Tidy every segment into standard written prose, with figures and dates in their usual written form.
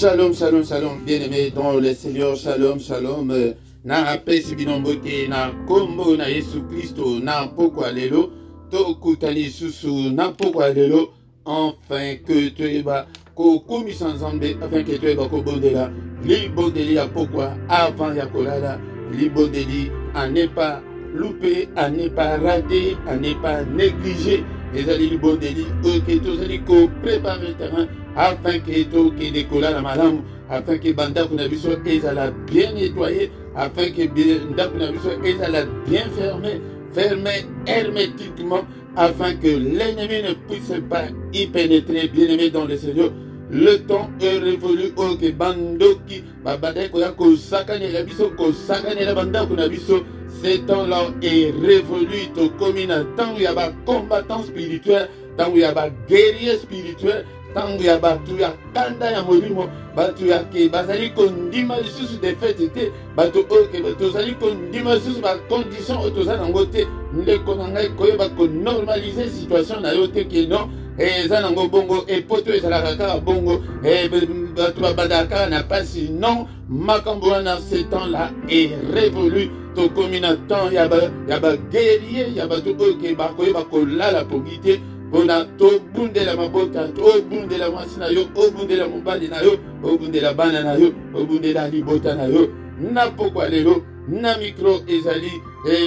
Shalom, shalom, shalom, bien-aimés dans le Seigneur, shalom, shalom. Na pesi binombote na kombo na Yesu Christo na pokwa lelo to kutani susu na pokwa lelo enfin que tu eba ko komisa nzambe afin que tu eba ko bondela li bondeli ya pokwa avant ya kolala li bondeli à ne pas louper, à ne pas rater, à ne pas négliger les alliés li bondeli que tous allez ko préparer le terrain afin que to ki décolla la malamu afin que banda kuna biso ezala bien nettoyé, afin que banda kuna biso ezala bien fermé hermétiquement, afin que l'ennemi ne puisse pas y pénétrer. Bien-aimé dans le Seigneur, le temps est révolu. Ok, bandoki babada koya ko sakane la biso ko sakane la banda kuna biso. Ce temps-là est révolu. To komina tant il y a ba combattant spirituel, tant il y a ba guerrier spirituel. Tangu ya batu ya kanda ya molimo batu ya ke bazali kondima lisusu de fete te batu oke tozali kondima lisusu ba condition otoza nango te ndeko na ngai koyeba ko normaliser situation na yo te ke non eza nango bongo epoto ezalaka kaka bongo batu babandaka na pasi non makambo wana ce temps là est révolu tokomi na temps ya ba guerrier ya batu oke bakoyeba kolala pongi te Bona to bundela mabota, to bundela masina yo, o bundela mubali na yo, o bundela bana na yo, o bundela libota na yo. Na pokwa lelo, na micro ezali,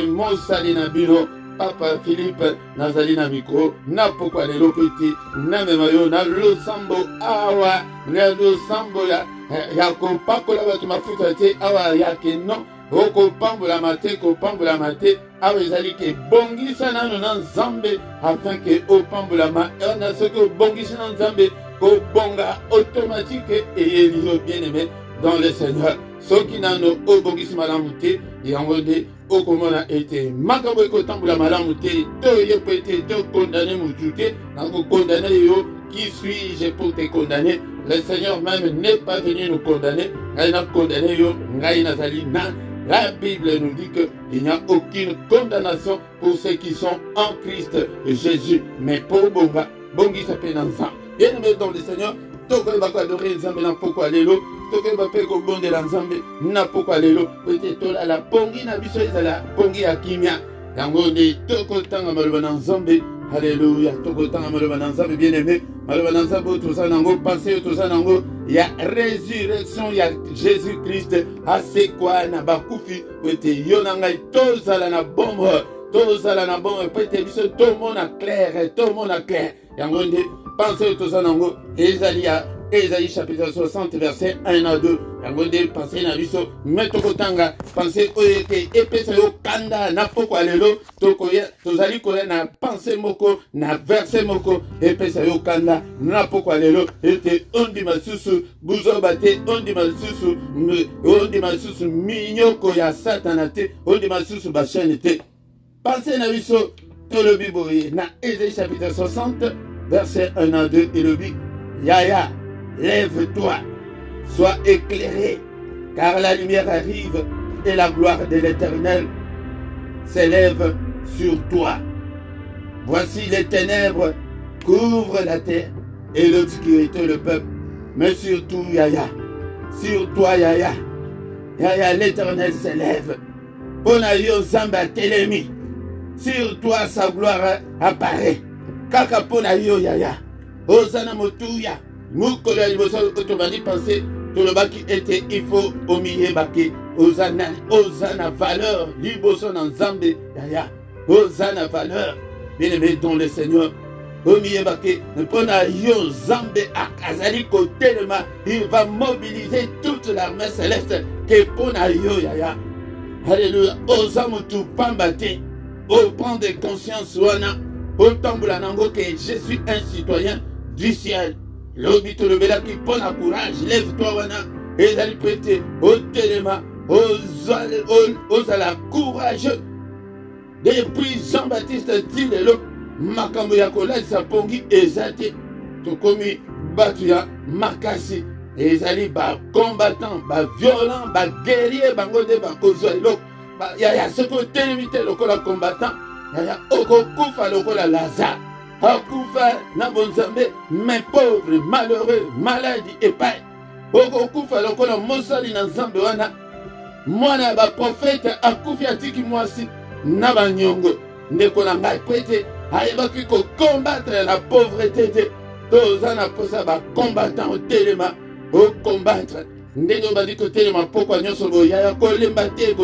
monsali na bino, Papa Philippe, nazali na micro, na pokwa lelo peti, na memayo, na lo sambo awa, na lo sambo ya kopakola batu mafuta te, awa yake non. Oko pambola mate, ko pambola mate, awezali ke bongisa nano na nzambe, afin que o pambola ma, na ce que bongisa na nzambe, ko bonga automatique et elizo bien-aimé dans le Seigneur. Soki nano o bongisi malamu te, yangode o komona ete makambo eko tambola malamu te, to yepo ete to condamné mutu te, nako condamné yo, qui suis-je pour te condamner? Le Seigneur même n'est pas venu nous condamner, il n'a condamné yo, ngai nazali na. La Bible nous dit qu'il n'y a aucune condamnation pour ceux qui sont en Christ Jésus. Mais pour Bonga, Bongi s'appelle ensemble. Bien-aimé dans le Seigneur, Toko va adorer Nzambe na pokwa lelo, Toko va faire bonde la Nzambe na pokwa lelo, peut-être la Bongi na biso ezala Bongi ya kimia. Yango de Toko tanga maloba na Nzambe. Alléluia. Toko tanga maloba na Nzambe bien-aimé. Maloba na Nzambe toza nango passé toza nango ya résurrection ya Jésus-Christ ase kwa na bakufi wete yo na ngai tozala na bombe pete biso tout le monde a clair yango nde pensez toza nango Esaïe chapitre 60 verset 1 à 2 yango nde pensez na biso metoko tanga pensez oyeke epesa yo kanda na pokwa lelo tokoya tozali koya na pensée moko na verset moko epesa yo kanda na pokwa lelo ete ondima susu buzoba te ondima susu minyoko ya satana te ondima susu bashane te pensez na biso tolobi boye na Esaïe chapitre 60 verset 1 à 2 elobi yaya lève-toi, sois éclairé, car la lumière arrive et la gloire de l'Éternel s'élève sur toi. Voici les ténèbres couvrent la terre et l'obscurité le peuple. Mais surtout, Yaya, sur toi, Yaya, l'Éternel s'élève. Ponayo Zamba Telemi, sur toi sa gloire apparaît. Kaka Ponayo Yaya, Osana Motuya. Mukolo ya liboso otomani pensé to le baki était il faut au milieu baki osana valeur liboso na nzambe yaya osana valeur bien-aimé dans le Seigneur au milieu baki pona yo nzambe akazali kotelema il va mobiliser toute l'armée céleste que pona yo yaya alléluia osamutu pambate au prendre conscience wana au tambola nango que je suis un citoyen du ciel. L'obito le bela qui pon à courage, lève-toi wana, et d'aller péter au téléma, aux la courageux. Depuis Jean-Baptiste dit le makambo ya kola sa pongi ezate, to komi batuya makasi, ezali ba combattant, ba violent, ba guerrier, bango de ba kozolo, ya ce côté limité le kola combattant, ya okokufa le kola Lazare. Akufa na bonzambe, mais pauvre, malheureux, maladie, épaille. okokufa lokola mosali na nzambe wana mwana ba prophète akufi atiki mwasi na banyongo ndeko na ngai po ete ayebaki combattre la pauvreté te toza na posa bacombattant otelema ocombattre ndenge obandi kotelema pokwa nyonso boyaya kolemba te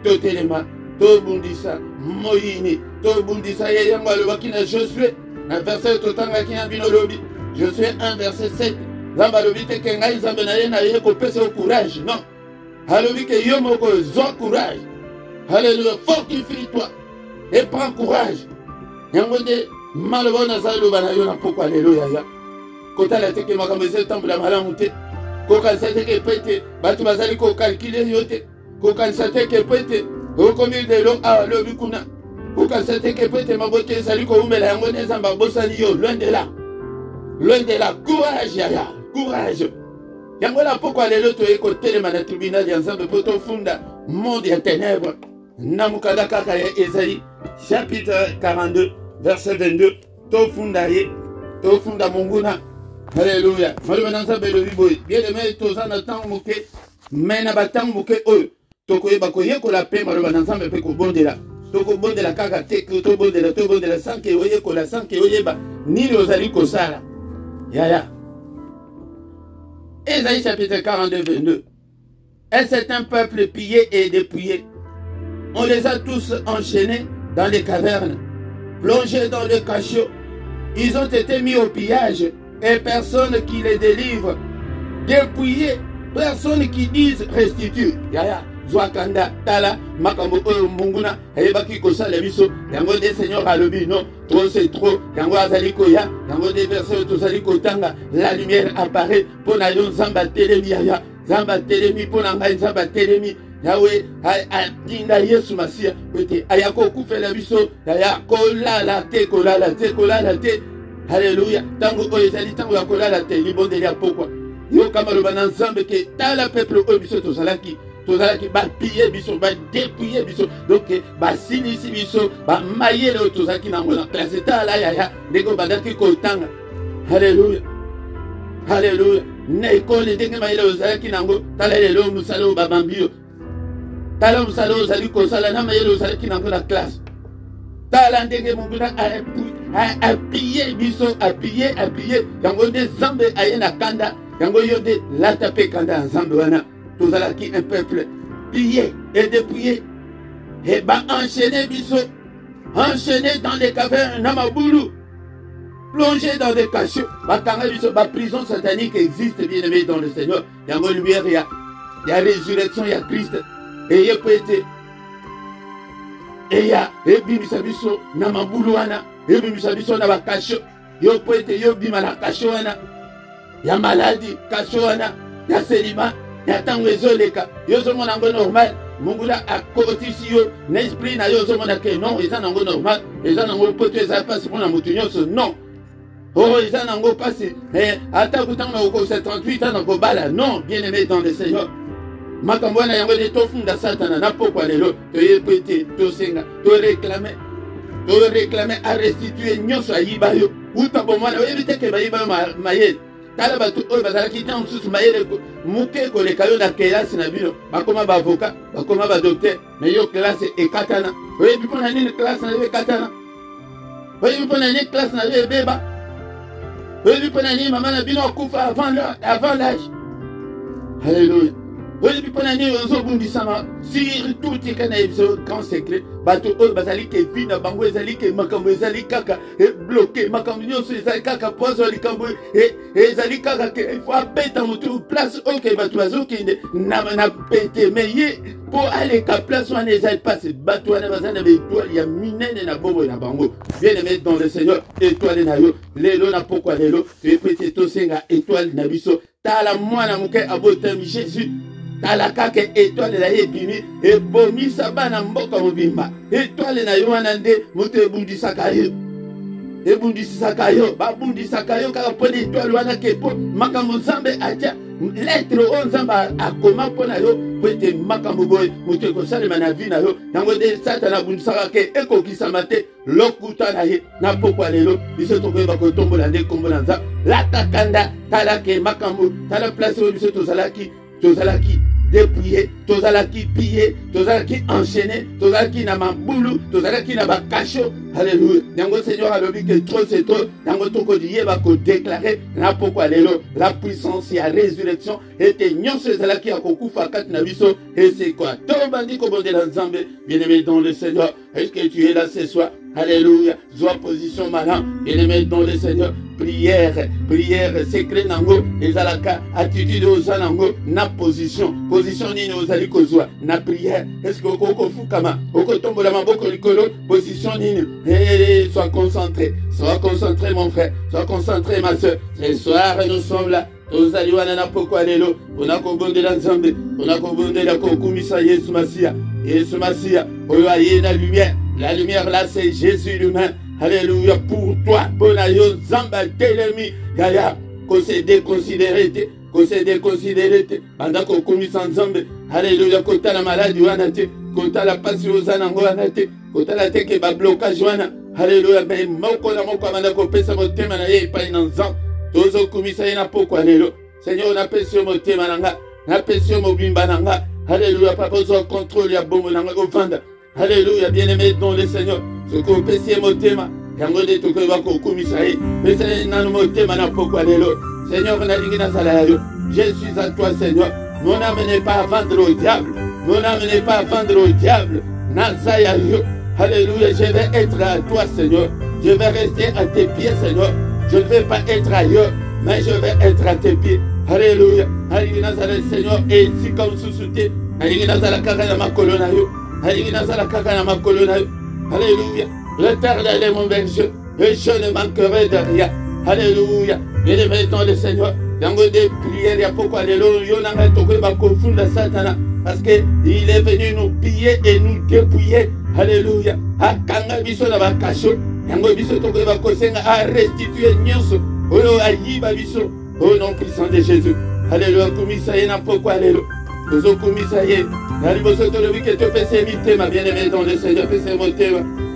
totelema tobundisa moyini tobundisa ye yango alobaki na Josué na verset totangaki na bino lobi Josué 1 verset 7 nzambe alobi te ke ngai nzambe na ye na ye kopesa o courage non alobi ke yo moko zwa courage. Alléluia, fortifie-toi et prends courage. Yango nde maloba nazali loba na yo na poko alléluia ya kotala te ke makambo ezotambola malamu te kokanisa te ke po ete bato bazali kokalkile yo te kokanisa te ke po ete okomi lelo awa lobi kuna kokanisa te ke po ete mabota ezali koumela yango nde nzambe abosani yo loin de là courage yaya courage. Yango la poko alelo toye kotelema na tribunal ya nzambe po tofunda monde ya ténèbres namukada kaka ya Esaïe chapitre 42 verset 22 tofunda monguna. Alléluia. Maloba na nzambe lobi boye bien aimé toza na ntango moke me na batango moke oyo tokoyeba koyekola mpe maloba na nzambe mpe kobondela tokobondela kaka te tobondela sanke oyekola sanke oyeba nini ozali kosala yaya. Ésaïe chapitre 42 22. Et c'est un peuple pillé et dépouillé. On les a tous enchaînés dans les cavernes, plongés dans le cachot. Ils ont été mis au pillage et personne qui les délivre. Dépouillés, personne qui dise restitue. Yaya, Zwakanda, Tala, Makambo, Munguna, Ebaki Kosala Biso, Yango des Seigneurs alobi, non, trop c'est trop, Yango Azalikoya, Yango des versets Tosaliko Tanga, la lumière apparaît, Ponayon Zamba Telemi, Yaya, Zamba Telemi, Ponanga Zamba Telemi, Yahweh, Atinda Yesu Masia, Pete, Ayako Koufela Biso, Yaya, Kolala Te, Alléluia, Tango Oyezali, Tango Kolala Te, Libondelia Pokwa, Yo Kamaloba Nzambe, ke Tala peuple Obiso Tosalaki, tozalaki bapiller biso badépouiller biso donc basilisi biso bamayele oyo tozalaki nango na classe etala yaya ndenge bandaki kotanga. Halleluya, halleluya. Na ekole ndenge mayele ozalaki nango tala lelo mosala oyo babambi yo, tala mosala oyo ozali kosala na mayele ozalaki nango na classe, tala ndenge monguna appuye biso appuye yango nde nzambe aye na kanda yango yo nde lata mpe kanda ya nzambe wana. Tozalaki un peuple pillé et dépouillé et enchaîné biso, enchaîné dans les cavernes Namaboulou, plongé dans des cachots. La prison satanique existe, bien aimé dans le Seigneur. Il y a lumière, il y a résurrection, il y a Christ. Et il y a peut-être et il y a Ebimisabiso Namaboulouana, Ebimisabiso Nabakacho, il y a peut-être Yobimana Kachoana, il y a maladie, Kachoana, il y a célibat. Yatango ezoleka yozo mona ngo normal mungula akotisi yo n'esprit na yozo mona ke non eza nango normal eza nango poto eza passe pona mutu nyonso non oh eza nango passe ata kutanga ko 38 ans ko bala non bien aimé dans le Seigneur makambo na yango de tofunda satana na pokwa lelo to yepete to senga to réclamer à restituer nyonso ayiba yo uta bomwana oyebite ke bayiba mayele. Tala batu oyo bazalaki ntango mosusu mayele moke koleka yo na kelasi na bino bakoma baavocat bakoma badokter me yo kelasi ekatana. Oyebi mpona nini kelasi na yo ekatana? Oyebi mpona nini kelasi na yo ebeba? Oyebi mpona nini mama na bino akufa avant l'âge? Alléluia. Oyebi mpona nini ozobundisama surtout tika na yebiso grand secret bato oyo bazali ke vi na bango ezali ke makambo ezali kaka bloqué makambo nyonso ezali kaka poison likambo ezali kaka ke il faut abeta motu place oyo ke bato bazokende na pete me ye po aleka place wana ezali pase bato wana bazali na baétoile ya minene na bomoi na bango. Bien aimé dans le Seigneur, étoile na yo lelo na pokwa lelo toyepete tosenga étoile na biso tala mwana moke abotami Jésus. Tala kake étoile na ye bimi ebomisa bana mboka mobimba étoile na yo wana nde moto ebundisaka yo babundisaka yo kaka mpona étoile wana ke po makambo nzambe atia lettre o nzamba akoma mpona yo po ete makambo boye moto ekosalema na vi na yo yango nde satana abundisaka ke ekokisama te lokuta na ye na pokwa lelo biso tokoyeba kotombola nde kombo na nzambe latakanda tala ke makambo tala place oyo biso tozalaki dépouillé, tozalaki pillé, tozalaki enchaîné, tozalaki na mambulu, tozalaki na bakacho. Alléluia. Yango Seigneur a dit que trop c'est trop. Yango toko diye ba ko déclarer na pokwa lelo la puissance et la résurrection était nyonso ezalaki akokufa kati na biso et c'est quoi? Tobandi ko bonde la nzambe, bien-aimé dans le Seigneur. Est-ce que tu es là ce soir? Alléluia. Zoa position malin, bien-aimé dans le Seigneur. Prière, secret nango, ezalaka attitude ozanango na position nini ozali kozwa na prière. Est-ce que oko fukama, oko tombola maboko likolo, position nini? Sois concentré mon frère, sois concentré ma soeur. Ce soir nous sommes là. Tozali wana na pokwa lelo, onako bondela nzambe, onako bondela kokumisa Yesu Masia, oyo aye na lumière. La lumière là c'est Jésus lui-même. Alléluia pour toi, bonayo zamba telemi, yaya, qu'on s'est déconsidéré, pendant qu'on commis sans zambe. Alléluia, quand la maladie wanate, quand la passion zanango wanate, quand la teke ba blocage wana. Alléluia, mais moko na moko amanda ko pesa motema na ye pa inanzam. Tozo kumisa ina pokwa lelo. Seigneur, na pesio motema nanga, na pesio mobimba nanga. Alléluia, papa zo contrôle ya bombo nanga ko vanda. Alléluia, bien-aimé dans le Seigneur. Ce qu'on peut essayer motema, yango de tout que va kokumisa ye. Mais c'est nan motema na pokwa lelo. Seigneur, na lingina sala yo. Je suis à toi, Seigneur. Mon âme n'est pas à vendre au diable. Mon âme n'est pas à vendre au diable. Nazaya yo. Alléluia, je vais être à toi, Seigneur. Je vais rester à tes pieds, Seigneur. Je ne vais pas être ailleurs, mais je vais être à tes pieds. Alléluia. Alléluia, Seigneur. Et si comme sous-souté, Alléluia, Seigneur, ma colonne. Alléluia, Alléluia. L'Éternel est mon berger, et je ne manquerai de rien. Alléluia. Bien-aimé dans le Seigneur. Yango de prière, il y a pourquoi les lois, il y a un peu de confondre Satan. Parce qu'il est venu nous piller et nous dépouiller. Alléluia. Akanga biso na bakasho. Yango biso toko ba kosenga a restituer nyonso. Oyo ayiba biso. Au nom puissant de Jésus. Alléluia. Komisa ye na pourquoi les lois. Nous komisa ye. Nali boso to le que tu peux s'éviter ma bien-aimé dans le Seigneur peut se monter.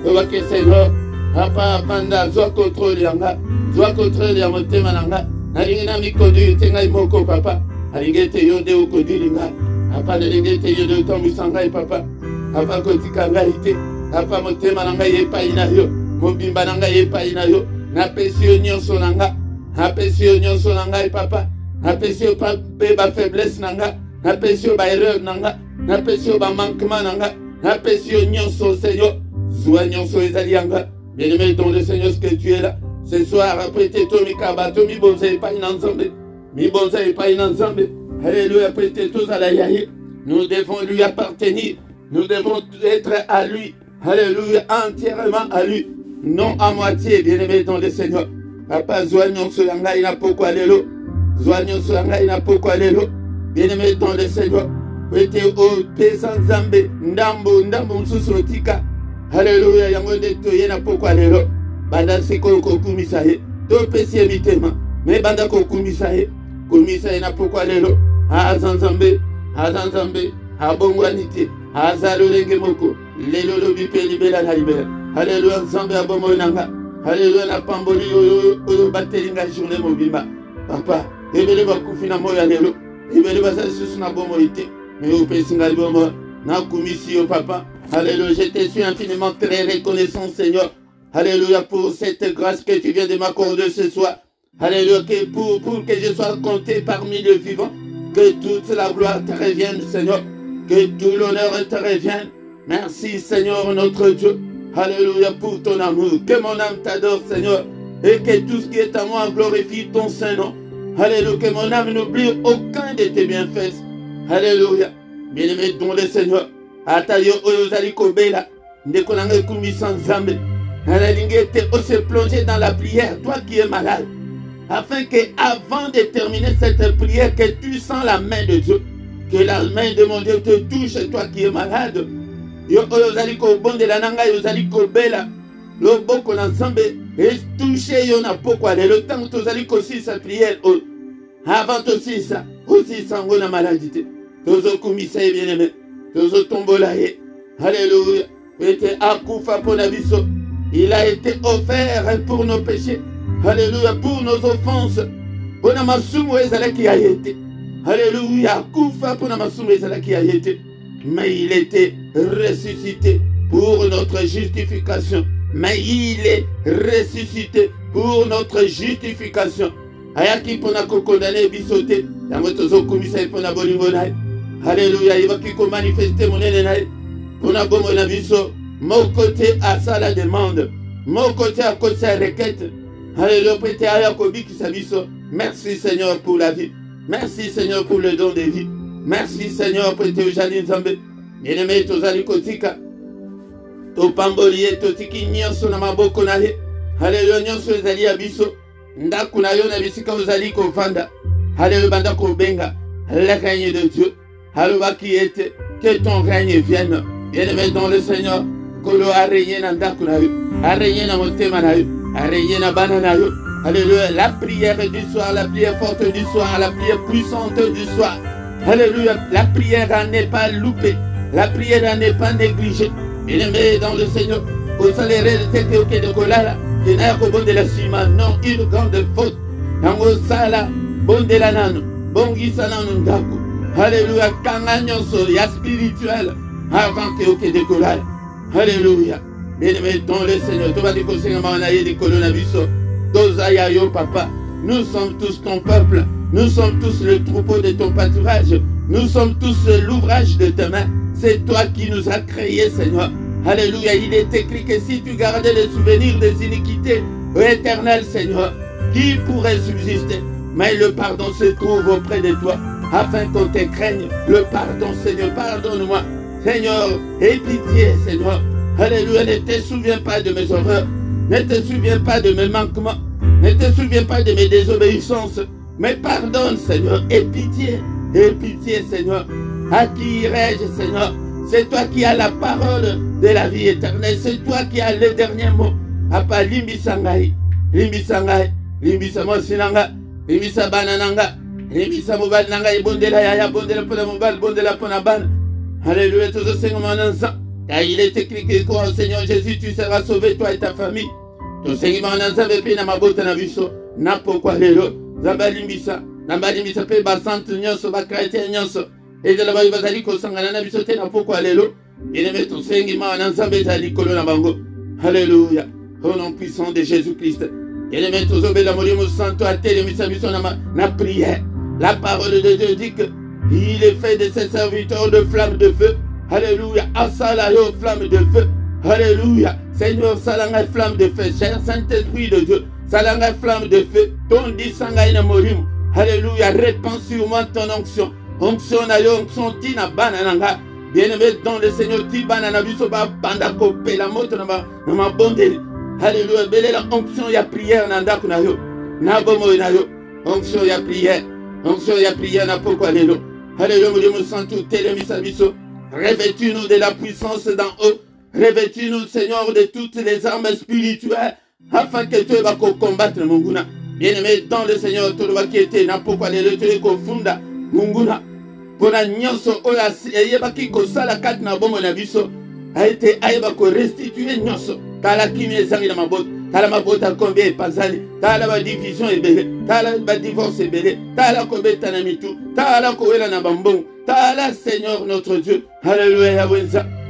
On va que Seigneur. Papa panda zo contrôle yanga. Zo contrôle ya motema nanga. Nalingi na mikodi tenga imoko papa. Alingete yonde ukodili nga. Papa alingete yonde utombisanga papa. Papa kotika ngaite. Papa motema nanga yepa ina yo. Mobimba nanga yepa ina yo. Na pesi nyonso nanga. Na pesi nyonso nanga papa. Na pesi ba faiblesse nanga. Na pesi ba erreur nanga. Na pesi ba manquement nanga. Na pesi nyonso Seigneur. Sois nyonso ezalianga. Bien-aimé dans le Seigneur, ce que tu es là. Ce soir, après tes tomi kabato, mi bonzai pas inensemble. Mi bonzai pas inensemble. Alléluia, après tes tous à la yaye. Nous devons lui appartenir. Nous devons être à lui. Alléluia, entièrement à lui. Non à moitié, bien-aimé dans le Seigneur. Papa, zoignons sur l'anga, il n'a pourquoi l'élo. Zoignons sur l'anga, il n'a pourquoi l'élo. Bien-aimé dans le Seigneur. Prêtez au Pessan Zambé. Ndambo, msusotika. Alléluia, yango de toye na pourquoi l'élo. Banda seko kokumisa ye. To pesi mitema. Mais banda kokumisa ye. Komisa ye na pourquoi l'élo. Azanzambe. Abongwanite. Azalo lenge moko. Lelo lobi pe libela na libela. Alléluia, Nzambe abomo nanga. Alléluia, na pamboli oyo batelinga journée mobimba. Papa, ebele bakufi na moya lelo. Ebele basa susu na bomo ite. Mais au pesinga bomo na kumisi yo papa. Alléluia, je te suis infiniment très reconnaissant Seigneur. Alléluia pour cette grâce que tu viens de m'accorder ce soir. Alléluia, que pour que je sois compté parmi les vivants. Que toute la gloire te revienne Seigneur. Que tout l'honneur te revienne. Merci Seigneur notre Dieu. Alléluia pour ton amour. Que mon âme t'adore Seigneur. Et que tout ce qui est à moi glorifie ton Saint-Nom. Alléluia. Que mon âme n'oublie aucun de tes bienfaits. Alléluia. Bien-aimé dans le Seigneur. Atayo oyozali kobela. Ndekonanga kumisa Nzambe. Alingete o se plonger dans la prière. Toi qui es malade. Afin que avant de terminer cette prière, que tu sens la main de Dieu. Que la main de mon Dieu te touche, toi qui es malade. Yo oyozali kobonde la nanga yozali kobela. Loboko na Nzambe et toucher yo na pokwa le temps tozali kosi sa prière. Avant aussi ça, aussi sango na maladie te. Tozo kumisa bien-aimé. Tozo tombola ye. Alléluia. Était akufa pour la biso. Il a été offert pour nos péchés. Alléluia. Pour nos offenses. Pour na masumu ezala qui a été. Alléluia. Akufa pour na masumu ezala qui a été. Mais il était ressuscité pour notre justification. Mais il est ressuscité pour notre justification. Ayaki pour na condamner bisote. Yango tozo kumisa pour na bolingo na. Alléluia. Il va qui manifester mon ennemi. Pour na bomo na biso. Mon côté à ça la demande. Mon côté à côté à requête. Alléluia. Prêtez à Yakobi qui s'abisso. Merci Seigneur pour la vie. Merci Seigneur pour le don de vie. Merci Seigneur pour te jalin zambe. Bien-aimé tozali kotika. To pambolier to tiki nyonso na maboko na ye. Alléluia nyonso ezali ya biso. Ndaku na yo na bisika ozali kovanda. Alléluia banda ko benga. Le règne de Dieu. Alléluia qui était que ton règne vienne. Bien-aimé dans le Seigneur. Kolo a régné na ndaku na yo. A régné na motema na yo. A régné na bana na yo. Alléluia. La prière du soir, la prière forte du soir, la prière puissante du soir. Alléluia. La prière n'est pas loupée. La prière n'est pas négligée. Bien-aimé dans le Seigneur. Au salaire de tête au de colala. Qui n'a pas bon de la cima. Non, une grande faute. Nango sala. Bon de la nano. Bon gisana nundaku. Alléluia. Kanganyoso. Ya spirituel. Avant que au de colala. Alléluia. Bien-aimé dans le Seigneur. Tu vas dire que le Seigneur m'a envoyé des colonaviso. Dosayayo papa. Nous sommes tous ton peuple. Nous sommes tous le troupeau de ton pâturage. Nous sommes tous l'ouvrage de tes mains. C'est toi qui nous as créés, Seigneur. Alléluia. Il est écrit que si tu gardais les souvenirs des iniquités éternelles, Seigneur, qui pourrait subsister? Mais le pardon se trouve auprès de toi, afin qu'on te craigne. Le pardon, Seigneur, pardonne-moi. Seigneur, aie pitié, Seigneur. Alléluia. Ne te souviens pas de mes horreurs. Ne te souviens pas de mes manquements. Ne te souviens pas de mes désobéissances. Mais pardonne, Seigneur. Aie pitié. Aie pitié, Seigneur. À qui irai-je, Seigneur? C'est toi qui as la parole de la vie éternelle. C'est toi qui as le dernier mot. Apa limbisa ngai. Limbisa ngai. Limbisa mosinanga. Limbisa banananga. Limbisa mobile nanga. Bondela yaya. Bondela pona mobile. Bondela pona ban. Alléluia. Tout ce Seigneur mon enfant. Car il est écrit que quoi, Seigneur Jésus, tu seras sauvé, toi et ta famille. Ton Seigneur mon enfant. Vepi na mabota na biso. Na pokwa lelo. Zamba limbisa. Namba limbisa pe basante nyonso. Ba chrétien nyonso. Et de là-bas, il va aller kosangana na biso te na pokwa lelo. Il met ton Seigneur mon enfant. Bezali kolo na bango. Alléluia. Au nom puissant de Jésus-Christ. Il met tous au la molimo santo à télé biso na prière. La parole de Dieu dit que il est fait de ses serviteurs de flammes de feu. Alléluia. Asalayo flamme de feu. Alléluia. Seigneur, salanga flamme de feu. Cher Saint-Esprit de Dieu. Salanga flamme de feu. Ton dit sangaïna morim. Alléluia. Répands sur moi ton onction. Onction na yo, onction tina banananga. Bien-aimé dans le Seigneur, ti banana biso ba banda kopé la moto na ma bondeli. Alléluia. Belle la onction ya prière na ndaku na yo. Na bomo na yo. Onction ya prière. Onction ya prière na pokwa lelo. Alléluia. Nous sommes tous télémisa biso. Revêtis-nous de la puissance d'en haut. Revêtis-nous, Seigneur, de toutes les armes spirituelles, afin que tu vas combattre Munguna. Bien-aimé dans le Seigneur, tout le monde qui était là, pourquoi les deux funda Munguna. Pour la nyonso, ola yebaki ko sala kat na bomo na biso, a été aïba ko restituer nyonso. Tala kimi ezangi na mabot, tala mabota combien pasali, tala ba division ebele, tala ba divorce ebele, tala ko beta na mitu, tala ko wela na bambong. Tala Seigneur notre Dieu. Alléluia.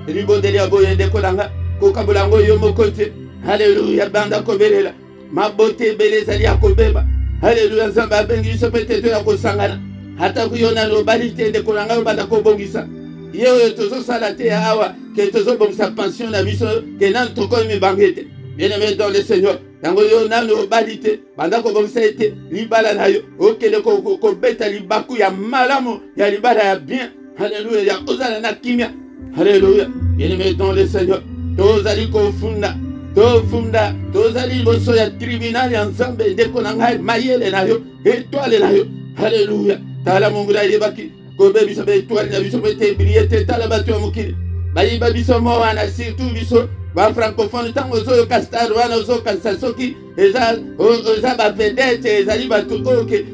Ribondeli aboyende kolanga. Kokabulango yomo kote. Alléluia. Banda kobelela. Ma beauté belle zali akobeba. Alléluia. Zamba bengi so peut-être ya kosangana. Hata kuyona no balite de kolanga banda kobongisa. Yo tozo salate awa que tozo bongisa pension na biso que nan toko mi bangete. Bien-aimé dans le Seigneur. Tango yo nano balite banda ko bongisa ete libala na yo. Okele ko beta libaku ya malamu ya libala ya bien. Alléluia. Ya ozala na kimia. Alléluia. Bien-aimé dans le Seigneur. Tozali ko funda. To funda. Tozali boso ya tribunal ya nzambe de konanga mayele na yo. Étoile na yo. Alléluia. Tala mungu la yebaki. Ko bebi so be étoile na biso be te briller te tala batu mukili. Bayi babiso mo wana surtout biso ba francophone tango zo kastar wana zo kasasoki eza ba vedette ezali bato oke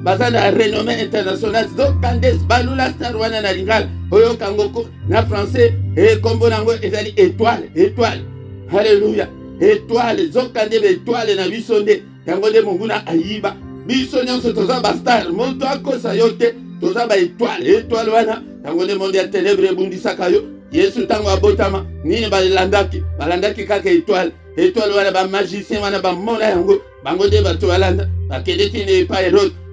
baza na renommée internationale zo kandes balula star wana na lingala oyo kangoko na français kombo nango ezali étoile. Alléluia. Étoile zo kande be étoile na biso nde yango nde monguna ayiba biso nyonso toza ba star moto akosa yote toza ba étoile wana yango nde monde ya ténèbre ebundisaka yo Yesu tango abotama nini balandaki kaka étoile wana ba magicien wana ba mona yango bango nde bato balanda bakende tine pa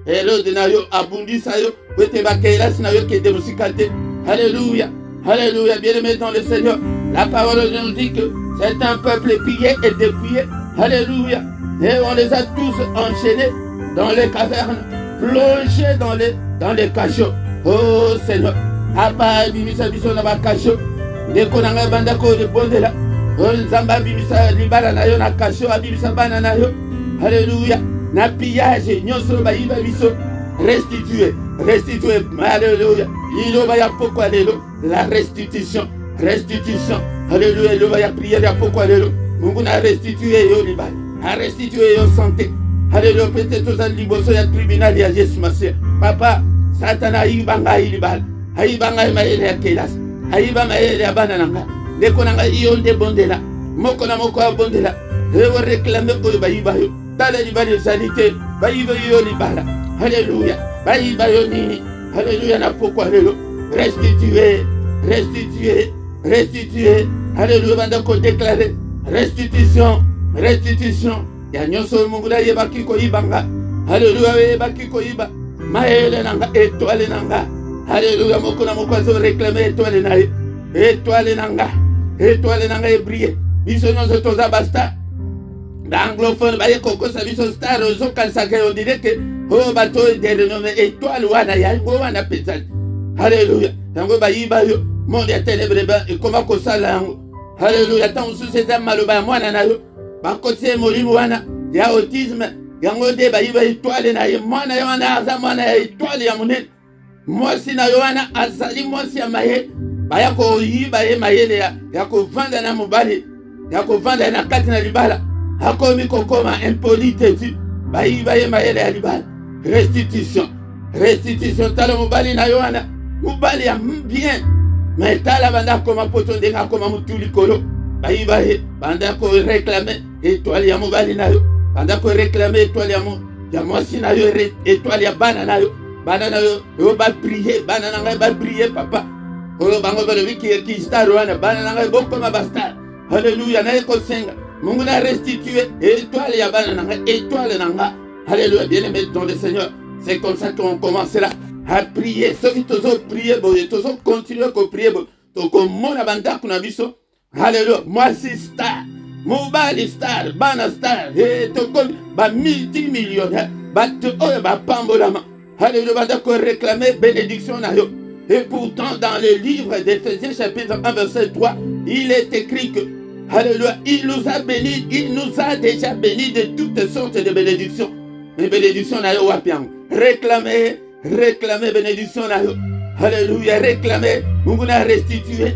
Hérode na yo abundisa yo wete bakelasi na yo kende musika te. Alléluia. Alléluia. Bien-aimé dans le Seigneur, la parole nous dit que c'est un peuple pillé et dépouillé. Alléluia. Et on les a tous enchaînés dans les cavernes, plongés dans les cachots. Oh Seigneur, apa bimisa biso na ba cachot. Ndeko nanga banda ko de bondela. Oh nzamba bimisa libala na yo na cachot, abimisa bana na yo. Alléluia. Na pillage nyonso ba yiba biso restituer. Alléluia. Il va y a pourquoi la restitution. Alléluia. Il va y a prière ya pourquoi Mungu na restituer yo libala. A restituer yo santé. Alléluia. Peut-être aux liboso ya tribunal ya Jésus Masia. Papa, Satana ibanga ilibala. Aibanga maele ya kelas. Aiba maele ya bananga. Ndeko nanga iyo nde bondela. Moko na moko ya bondela. Ewo réclamer ko baiba yo. Tala libala sanité. Baiba yo libala. Alléluia. Baiba yo nini. Alléluia na pourquoi restituer. Alléluia. Banda ko déclarer restitution. Ya nyonso Mungu la yebaki ko ibanga. Alléluia yebaki ko iba. Maele nanga étoile nanga. Alléluia. Moko na moko azo réclamer étoile nanga et briller. Biso nyonso toza basta. D'anglophone baye koko sa biso star zo kalsake on dirait que oh bato de renommée étoile wana ya ngo wana petali. Alléluia. Tango bayiba yo monde ya ténèbre ba koma ko sala yango. Alléluia. Tango société maloba mwana na yo bakotie molimo wana ya autisme yango de bayiba étoile na ye mwana yo wana aza mwana ya étoile ya munene. Mwasi na yo wana azali mwasi ya maye baya ko yiba ye mayele ya ko vanda na mobali ya ko vanda na kati na libala. Akomi kokoma impolite tu bayiba ye mayele ya libala. Restitution tala mobali na yo wana mobali ya bien mais tala banda koma poto ndenga koma mutuli kolo bayiba ye banda ko réclamer étoile ya mobali na yo banda ko réclamer étoile ya mwasi na yo étoile ya bana na yo yo ba prier bana na ngai ba prier papa oyo bango ba wiki ki star wana bana na ngai boko ma basta. Alléluia. Na ko senga Mungu na restituer étoile ya bana na ngai étoile na nga. Alléluia. Bien-aimé dans le Seigneur, c'est comme ça qu'on commencera à prier. Ceux qui t'osent prier, t'osent continuer à prier. Donc, mon abanda kuna biso. Alléluia. Moi, c'est star. Mobile star. Bana star. Et to comme ba multimillionnaire. Ba to oyo ba pambolama. Alléluia. Banda ko réclamer bénédiction na yo. Et pourtant, dans le livre d'Éphésiens, chapitre 1, verset 3, il est écrit que, alléluia, il nous a déjà bénis de toutes sortes de bénédictions. Mais bénédiction na yo wapiang. Réclamer bénédiction na yo. Alléluia, réclamer. Mungu na restituer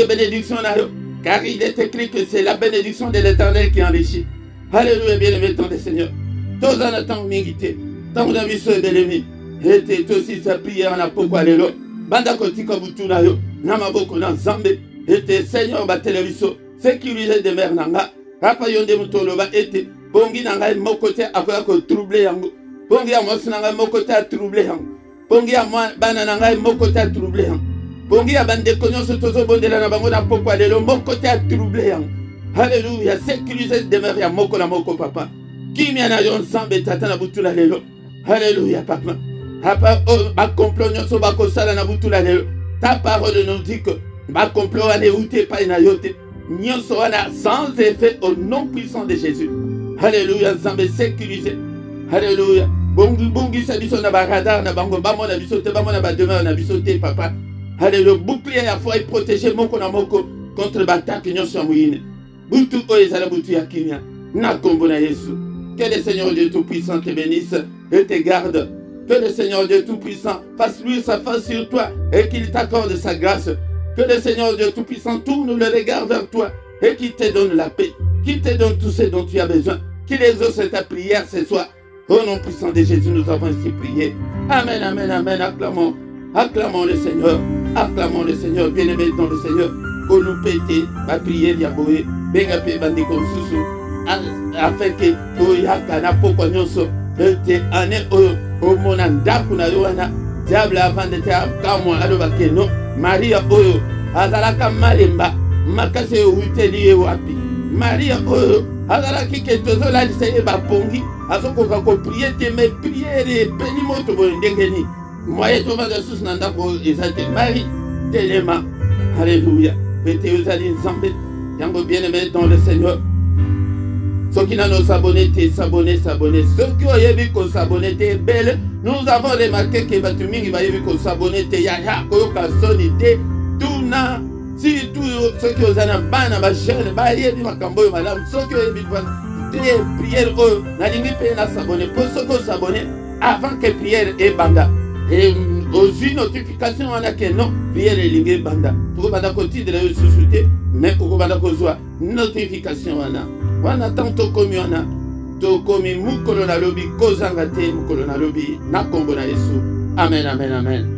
bénédiction na yo. Car il est écrit que c'est la bénédiction de l'Éternel qui enrichit. Alléluia, bien-aimé dans le Seigneur. Tous en attendant mérité. Tant que nous sommes bénis. Et aussi sa prière na pourquoi lelo. Banda kotika butuna yo. Nama boko na zambe. Et Seigneur ba televiso. Sécuriser de mer nanga. Rapa yonde mutolo ba ete. Bongi nanga mokote akoya ko troubler yango. Bongi ya mwasi nanga mokote a troubler yango. Bongi ya bana nanga mokote a troubler yango. Bongi ya bande konyoso tozo bondela na bango na pourquoi lelo mokote a troubler yango. Alléluia. Sécuriser de mer ya moko na moko papa. Kimia na yon zambe tata na butula lelo. Alléluia papa. Papa, ma complot nyonso bakosala na butula lelo. Ta parole nous dit que ma complot ane ute pa na yote. Nyonso wana sans effet au nom puissant de Jésus. Alléluia, Zambé sécurisé. Alléluia. Bongi sa biso na ba radar na bango bamo na biso te bamo na ba demeure na biso te papa. Alléluia. Bouclier à foi et protéger moko na moko contre l'attaque nyonso mouine. Butu o ezala butu ya kimia. Na kombo na Yesu. Que le Seigneur Dieu Tout-Puissant te bénisse et te garde. Que le Seigneur Dieu Tout-Puissant fasse lui sa face sur toi et qu'il t'accorde sa grâce. Que le Seigneur Dieu Tout-Puissant tourne le regard vers toi et qu'il te donne la paix, qu'il te donne tout ce dont tu as besoin, qu'il exauce ta prière ce soir. Au nom puissant de Jésus, nous avons ainsi prié. Amen, amen, amen. Acclamons, acclamons le Seigneur, acclamons le Seigneur, bien-aimé dans le Seigneur. Qu'on nous pète ma prière, Yaboé, Bengape Bandiko Susu, afin que Oyaka na poko nyonso, te ane o monanda kuna yoana, diable avant de te akamwa alobake no, Maria oyo, azalaka malemba, makase uiteli wapi, Maria oyo, azalaki ke tozola liseye bapongi, azokoka ko prier te me priere peni moto boyendengeni, moye tovanda susu na ndako ezate Marie, telema, alléluia. Bien-aimé dans le Seigneur. Ceux qui n'ont s'abonner, s'abonner. Ceux qui ont vu qu'on s'abonner, belle. Nous avons remarqué que Batuming va y qu'on s'abonner, yaya, koyoka sonité, tout na. Si tous ceux qui ont un ban à ma chaîne, baye, makambo, madame, ceux qui ont vu prière, n'allez pas s'abonner. Pour ceux qui ont s'abonné, avant que prière et banda. Et aux notifications, on a que non, prière et ligue banda. Pour banda côté de la société, mais pour banda kozwa notification on a tant comme on a to comme mukolo na lobi kozanga te mukolo na lobi na kombo na Yesu. Amen, amen, amen.